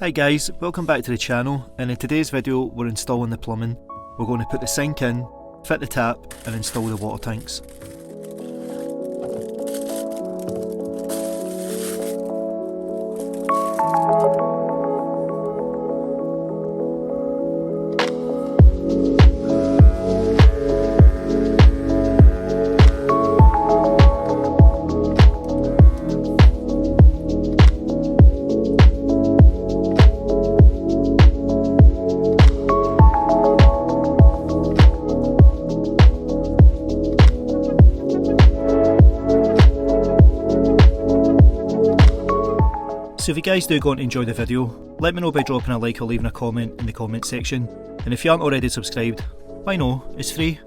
Hi guys, welcome back to the channel, and in today's video we're installing the plumbing. We're going to put the sink in, fit the tap and install the water tanks. So if you guys do go on to enjoy the video, let me know by dropping a like or leaving a comment in the comment section, and if you aren't already subscribed, why no, it's free.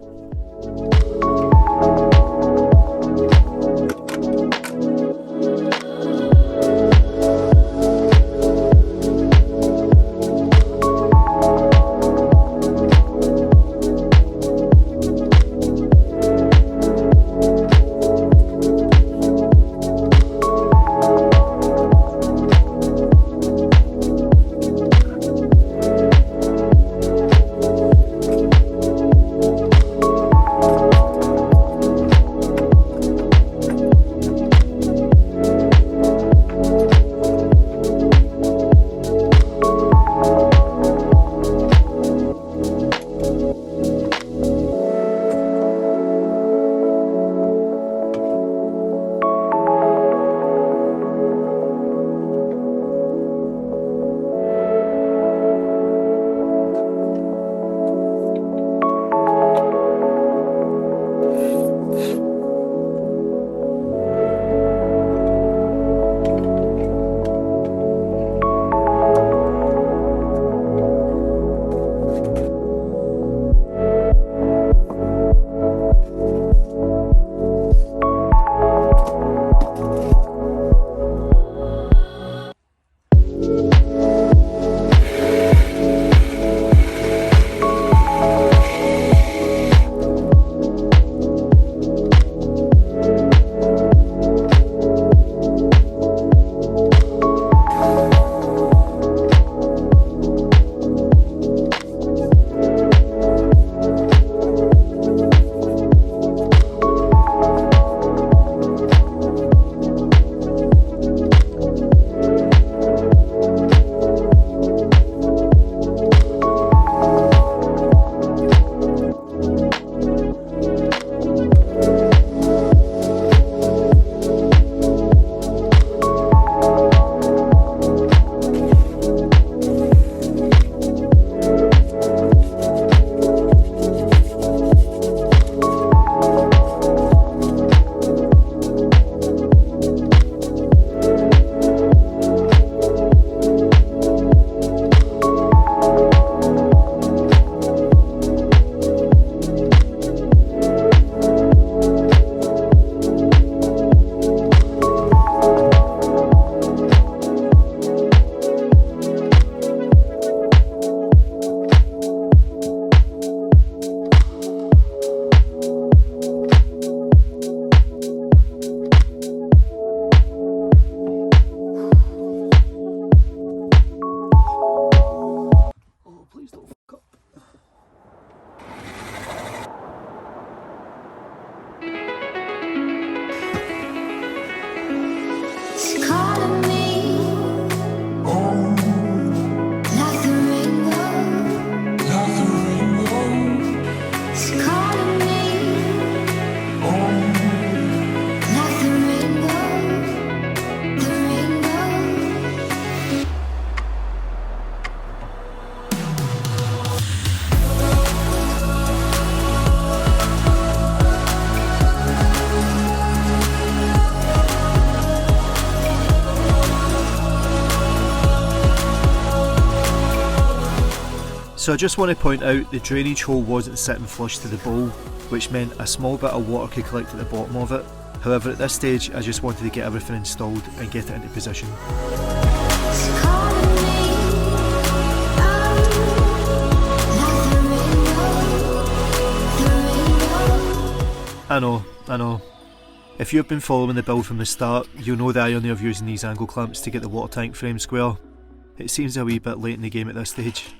So I just want to point out the drainage hole wasn't sitting flush to the bowl, which meant a small bit of water could collect at the bottom of it. However, at this stage I just wanted to get everything installed and get it into position. The rainbow I know. If you've been following the build from the start, you'll know the irony of using these angle clamps to get the water tank frame square. It seems a wee bit late in the game at this stage.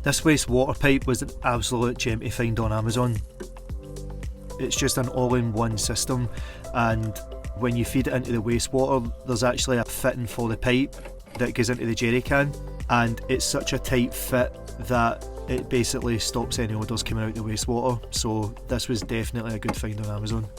This waste water pipe was an absolute gem to find on Amazon. It's just an all-in-one system, and when you feed it into the wastewater, there's actually a fitting for the pipe that goes into the jerry can, and it's such a tight fit that it basically stops any odours coming out the wastewater, so this was definitely a good find on Amazon.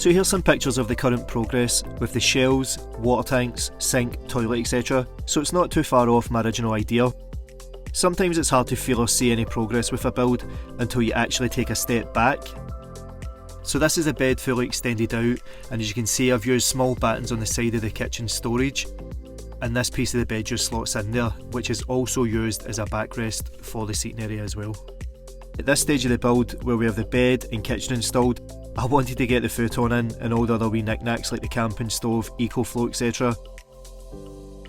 So here's some pictures of the current progress with the shelves, water tanks, sink, toilet etc, so it's not too far off my original idea. Sometimes it's hard to feel or see any progress with a build until you actually take a step back. So this is the bed fully extended out, and as you can see I've used small battens on the side of the kitchen storage, and this piece of the bed just slots in there, which is also used as a backrest for the seating area as well. At this stage of the build, where we have the bed and kitchen installed, I wanted to get the futon in and all the other wee knickknacks like the camping stove, EcoFlow etc.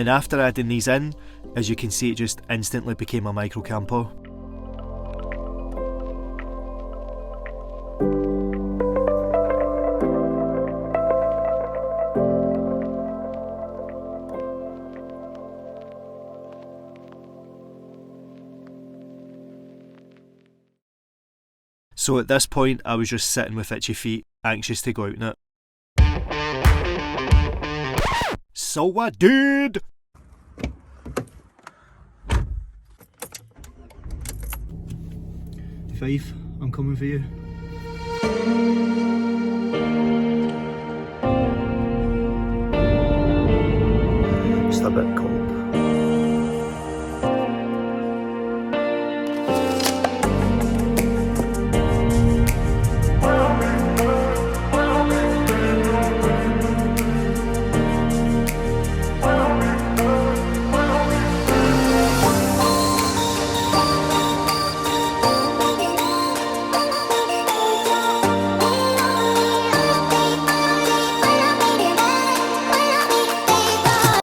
And after adding these in, as you can see it just instantly became a micro camper. So at this point I was just sitting with itchy feet, anxious to go out in it. So I did! Five, I'm coming for you.